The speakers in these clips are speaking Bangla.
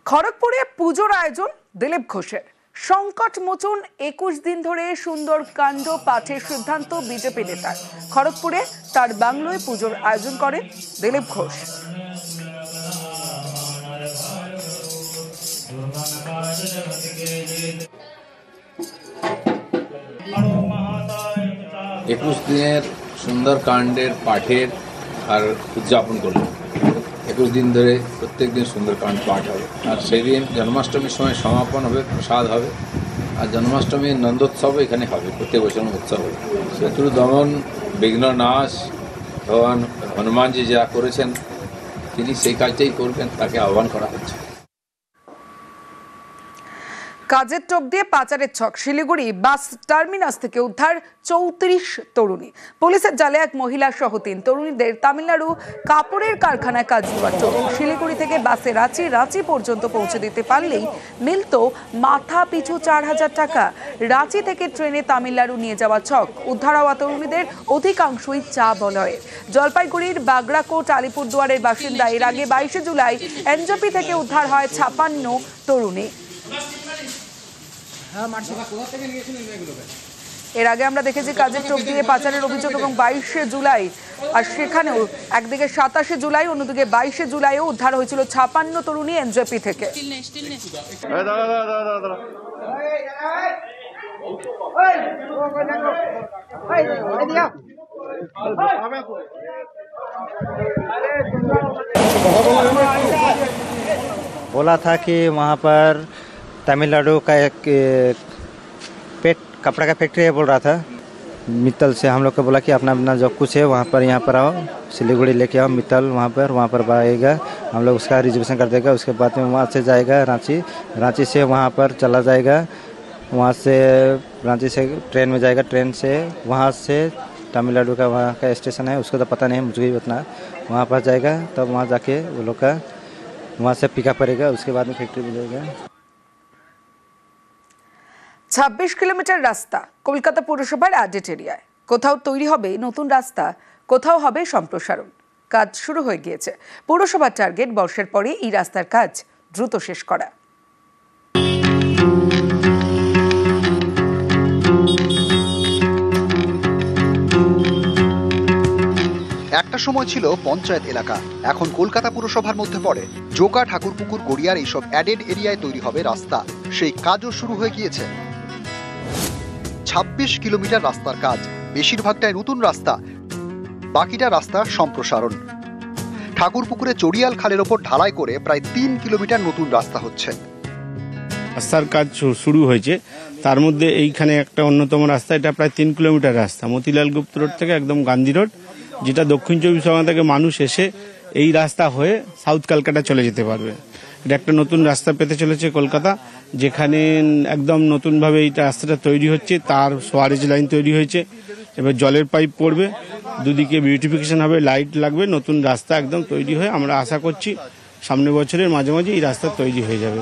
খড়গপুরে পুজোর আয়োজন দিলীপ ঘোষের। সংকট মোচন 21 দিন ধরে সুন্দর কাণ্ড পাঠের সিদ্ধান্ত বিজেপি নেতার। খড়গপুরে তার বাংলোয় পুজোর আয়োজন করেন দিলীপ ঘোষ। একুশ দিনের সুন্দর কাণ্ডের পাঠের আর উদযাপন করলেন। 21 দিন ধরে প্রত্যেক দিন সুন্দরকাণ্ড পাঠ হবে, আর সেই দিন জন্মাষ্টমীর সময় সমাপন হবে, প্রসাদ হবে, আর জন্মাষ্টমীর নন্দোৎসব এখানে হবে, প্রত্যেক বছর উৎসব হবে। শত্রু দমন, বিঘ্ন নাশ ভগবান হনুমানজি যা করেছেন তিনি সেই কাজটাই করবেন, তাকে আহ্বান করা হচ্ছে। কাজের টোপ দিয়ে পাচারের ছক। শিলিগুড়ি বাস টার্মিনাস থেকে উদ্ধার 34 তরুণী। পুলিশের জালে এক মহিলা সহ 3 তরুণীদের তামিলনাড়ু কাপড়ের কারখানায় কাজ দেওয়ার টোপ। শিলিগুড়ি থেকে বাসে রাঁচি পর্যন্ত পৌঁছে দিতে পারলেই মিলত মাথা পিছু 4000 টাকা। রাঁচি থেকে ট্রেনে তামিলনাড়ু নিয়ে যাওয়া ছক। উদ্ধার হওয়া তরুণীদের অধিকাংশই চা বলয়ের। জলপাইগুড়ির বাগড়াকোট আলিপুরদুয়ারের বাসিন্দা। এর আগে 22 জুলাই এনজেপি থেকে উদ্ধার হয় 56 তরুণী। এর আগে আমরা দেখেছি কাজের টোপ দিয়ে পাচারের অভিযোগ এবং 22 জুলাই, আর সেখানেও একদিকে 27 জুলাই অন্যদিকে 22 জুলাইও উদ্ধার হয়েছিল 56 তরুণী এনজেপি থেকে। बोला था कि वहाँ पर तमिलनाडु का एक कपड़ा का फैक्ट्री है बोल रहा था। मित्तल से हम लोग को बोला कि अपना अपना जो कुछ है वहाँ पर यहाँ पर आओ, सिलीगुड़ी लेके आओ मित्तल, वहाँ पर आएगा, हम लोग उसका रिजर्वेशन कर देगा। उसके बाद में वहाँ से जाएगा रांची से वहाँ पर चला जाएगा, वहाँ से रांची से ट्रेन में जाएगा, ट्रेन से वहाँ से तमिलनाडु का वहाँ का स्टेशन है, उसको तो पता नहीं है मुझे भी उतना। वहाँ पर जाएगा तब वहाँ जाके वो लोग का वहाँ से पिकअप करेगा, उसके बाद में फैक्ट्री में जाएगा। 26 কিলোমিটার রাস্তা কলকাতা পৌরসভার অ্যাডেড এরিয়ায়। কোথাও তৈরি হবে নতুন রাস্তা, কোথাও হবে সম্প্রসারণ। কাজ শুরু হয়ে গিয়েছে। পৌরসভার টার্গেট বর্ষের পরে এই রাস্তার কাজ দ্রুত শেষ করা। একটা সময় ছিল পঞ্চায়েত এলাকা, এখন কলকাতা পুরসভার মধ্যে পড়ে। জোকা, ঠাকুরপুকুর, গড়িয়ার এইসব অ্যাডেড এরিয়ায় তৈরি হবে রাস্তা। সেই কাজও শুরু হয়ে গিয়েছে। 26 কিলোমিটার রাস্তার কাজ, বেশিরভাগটাই নতুন রাস্তা, বাকিটা রাস্তা সম্প্রসারণ। ঠাকুরপুকুরে চড়িয়াল খালের ওপর ঢালাই করে প্রায় 3 কিলোমিটার নতুন রাস্তা হচ্ছে। রাস্তার কাজ শুরু হয়েছে, তার মধ্যে এইখানে একটা অন্যতম রাস্তা, এটা প্রায় 3 কিলোমিটার রাস্তা, মতিলাল গুপ্ত রোড থেকে একদম গান্ধী রোড, যেটা দক্ষিণ 24 পরগনা থেকে মানুষ এসে এই রাস্তা হয়ে সাউথ কলকাতা চলে যেতে পারবে। এটা একটা নতুন রাস্তা পেতে চলেছে কলকাতা, যেখানে একদম নতুনভাবে এই রাস্তাটা তৈরি হচ্ছে। তার সোয়ারেজ লাইন তৈরি হয়েছে, এবার জলের পাইপ পড়বে, দুদিকে বিউটিফিকেশন হবে, লাইট লাগবে, নতুন রাস্তা একদম তৈরি হয়ে আমরা আশা করছি সামনের বছরের মাঝে এই রাস্তা তৈরি হয়ে যাবে।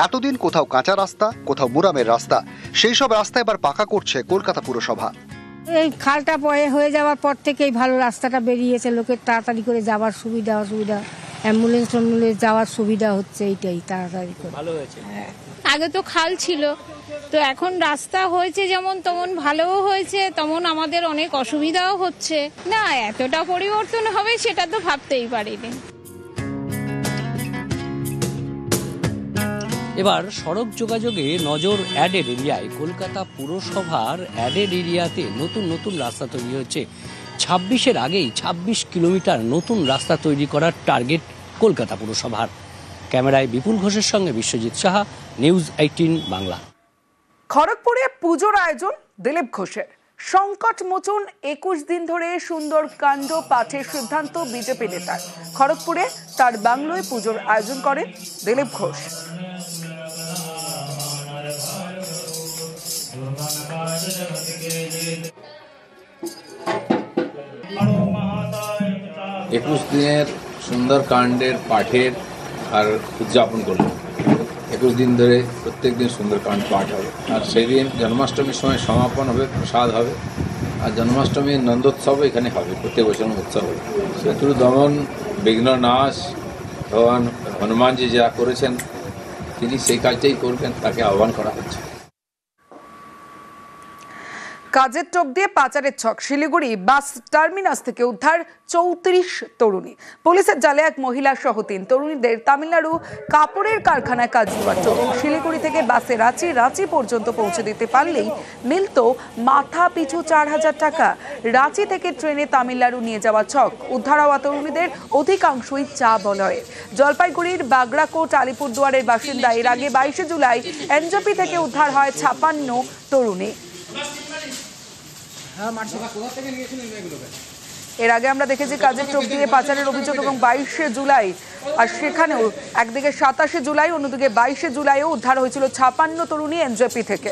এতদিন কোথাও কাঁচা রাস্তা, কোথাও মুরামের রাস্তা, সেই সব রাস্তা এবার পাকা করছে কলকাতা পুরসভা। এই খালটা হয়ে যাওয়ার পর থেকেই ভালো রাস্তাটা বেরিয়েছে, লোকের তাড়াতাড়ি করে যাওয়ার সুবিধা, অ্যাম্বুলেন্স যাওয়ার সুবিধা হচ্ছে, এইটাই তাড়াতাড়ি করে ভালো হয়েছে। আগে তো খাল ছিল, তো এখন রাস্তা হয়েছে, যেমন তেমন ভালোও হয়েছে, তেমন আমাদের অনেক অসুবিধাও হচ্ছে। না, এতটা পরিবর্তন হবে সেটা তো ভাবতেই পারিনি। এবার সড়ক যোগাযোগে নজর অ্যাডেড এরিয়ায়। কলকাতা পুরসভার অ্যাডেড এরিয়াতে নতুন রাস্তা তৈরি হচ্ছে। 26-এর আগেই 26 কিলোমিটার নতুন রাস্তা তৈরি করার টার্গেট কলকাতা পুরসভার। ক্যামেরায় বিপুল ঘোষের সঙ্গে বিশ্বজিৎ সাহা, নিউজ 18 বাংলা। খড়গপুরে পুজোর আয়োজন দিলীপ ঘোষের। সংকট মোচন 21 দিন ধরে সুন্দর কাণ্ড পাঠের সিদ্ধান্ত বিজেপি নেতার। খড়গপুরে তার বাংলোয় পুজোর আয়োজন করেন দিলীপ ঘোষ। একুশ দিনের সুন্দর কাণ্ডের পাঠের আর উদযাপন করলেন। 21 দিন ধরে প্রত্যেক দিন সুন্দরকাণ্ড পাঠ হবে, আর সেই দিন জন্মাষ্টমীর সময় সমাপন হবে, প্রসাদ হবে, আর জন্মাষ্টমীর নন্দোৎসব এখানে হবে, প্রত্যেক বছর উৎসব হবে। শত্রু দমন, বিঘ্ন নাশ ভগবান হনুমানজি যা করেছেন তিনি সেই কাজটাই করবেন, তাকে আহ্বান করা হচ্ছে। কাজের টোপ দিয়ে পাচারের ছক, শিলিগুড়ি বাস টার্মিনাস থেকে উদ্ধার 34 তরুণী। পুলিশের জালে এক মহিলা সহ 3 তরুণীদের তামিলনাড়ু কাপড়ের কারখানায় কাজ দেওয়ার চোখ। শিলিগুড়ি থেকে বাসে রাঁচি পর্যন্ত পৌঁছে দিতে পারলেই মিলত মাথা পিছু 4000 টাকা। রাঁচি থেকে ট্রেনে তামিলনাড়ু নিয়ে যাওয়া ছক। উদ্ধার হওয়া তরুণীদের অধিকাংশই চা বলয়ের। জলপাইগুড়ির বাগড়াকোট আলিপুরদুয়ারের বাসিন্দা। এর আগে 22 জুলাই এনজেপি থেকে উদ্ধার হয় 56 তরুণী। এর আগে আমরা দেখেছি কাজের টোপ দিয়ে পাচারের অভিযোগ এবং 22 জুলাই, আর সেখানেও একদিকে 27 জুলাই অন্যদিকে 22 জুলাইও উদ্ধার হয়েছিল 56 তরুণী এনজেপি থেকে।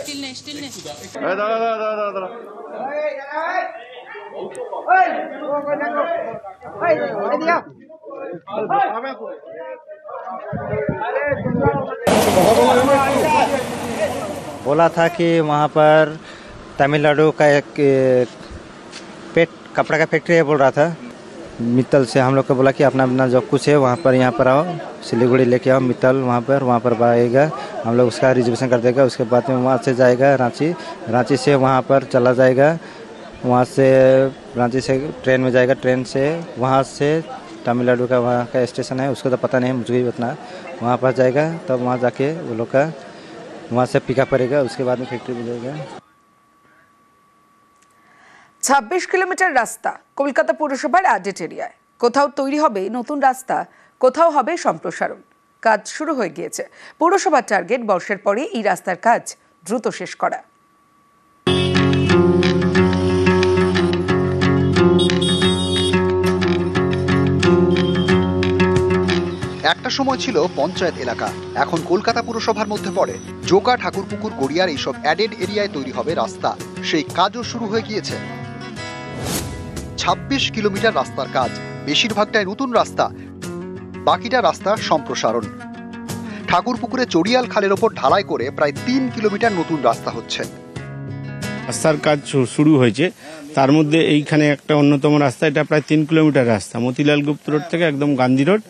बोला था कि वहाँ पर तमिलनाडु का एक कपड़ा का फैक्ट्री है बोल रहा था। मित्तल से हम लोग को बोला कि अपना अपना जो कुछ है वहाँ पर यहाँ पर आओ, सिलीगुड़ी लेके आओ मित्तल, वहाँ पर आएगा, हम लोग उसका रिजर्वेशन कर देगा। उसके बाद में वहाँ से जाएगा रांची से वहाँ पर चला जाएगा, वहाँ से रांची से ट्रेन में जाएगा, ट्रेन से वहाँ से तमिलनाडु का वहाँ का स्टेशन है उसको तो पता नहीं है मुझे भी उतना, वहाँ पर जाएगा तब वहाँ जाके वो लोग का वहाँ से पिकअप करेगा, उसके बाद में फैक्ट्री में जाएगा। 26 কিলোমিটার রাস্তা কলকাতা পৌরসভার অ্যাডেড এরিয়ায়। কোথাও তৈরি হবে নতুন রাস্তা, কোথাও হবে সম্প্রসারণ। কাজ শুরু হয়ে গিয়েছে। পৌরসভার টার্গেট বর্ষের পরে এই রাস্তার কাজ দ্রুত শেষ করা। একটা সময় ছিল পঞ্চায়েত এলাকা, এখন কলকাতা পুরসভার মধ্যে পড়ে। জোকা, ঠাকুরপুকুর, গড়িয়ার এইসব অ্যাডেড এরিয়ায় তৈরি হবে রাস্তা। সেই কাজও শুরু হয়ে গিয়েছে। 26 কিলোমিটার রাস্তার কাজ, বেশিরভাগটাই নতুন রাস্তা, বাকিটা রাস্তা সম্প্রসারণ। ঠাকুরপুকুরে চড়িয়াল খালের ওপর ঢালাই করে প্রায় 3 কিলোমিটার নতুন রাস্তা হচ্ছে। রাস্তার কাজ শুরু হয়েছে, তার মধ্যে এইখানে একটা অন্যতম রাস্তা, এটা প্রায় 3 কিলোমিটার রাস্তা, মতিলাল গুপ্ত রোড থেকে একদম গান্ধী রোড,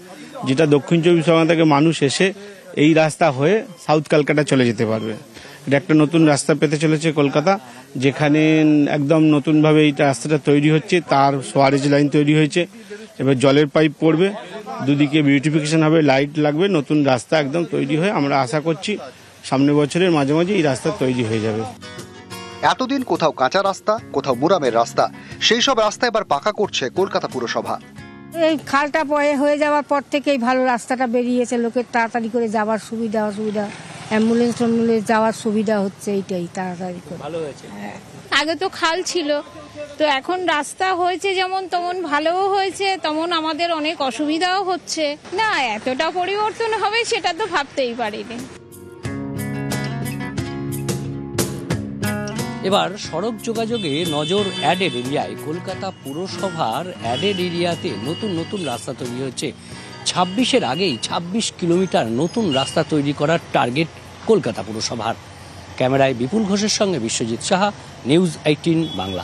যেটা দক্ষিণ 24 পরগনা থেকে মানুষ এসে এই রাস্তা হয়ে সাউথ কলকাতা চলে যেতে পারবে। এটা একটা নতুন রাস্তা পেতে চলেছে কলকাতা, যেখানে একদম নতুনভাবে এই রাস্তাটা তৈরি হচ্ছে। তার সোয়ারেজ লাইন তৈরি হয়েছে, এবার জলের পাইপ পড়বে, দুদিকে বিউটিফিকেশন হবে, লাইট লাগবে, নতুন রাস্তা একদম তৈরি হয়ে আমরা আশা করছি সামনের বছরের মাঝামাঝি এই রাস্তা তৈরি হয়ে যাবে। এতদিন কোথাও কাঁচা রাস্তা, কোথাও মুরামের রাস্তা, সেই সব রাস্তা এবার পাকা করছে কলকাতা পুরসভা। এই খালটা হয়ে যাওয়ার পর থেকেই ভালো রাস্তাটা বেরিয়েছে, লোকের তাড়াতাড়ি করে যাওয়ার সুবিধা, অ্যাম্বুলেন্স যাওয়ার সুবিধা হচ্ছে, এইটাই তাড়াতাড়ি করে ভালো হয়েছে। আগে তো খাল ছিল, তো এখন রাস্তা হয়েছে যেমন তেমন ভালোও হয়েছে, তেমন আমাদের অনেক অসুবিধাও হচ্ছে। না এতটা পরিবর্তন হবে সেটা তো ভাবতেই পারিনি। এবার সড়ক যোগাযোগে নজর অ্যাডেড এরিয়ায়। কলকাতা পুরসভার অ্যাডেড এরিয়াতে নতুন রাস্তা তৈরি হচ্ছে। 26-এর আগেই 26 কিলোমিটার নতুন রাস্তা তৈরি করার টার্গেট কলকাতা পুরসভার। ক্যামেরায় বিপুল ঘোষের সঙ্গে বিশ্বজিৎ সাহা, নিউজ 18 বাংলা।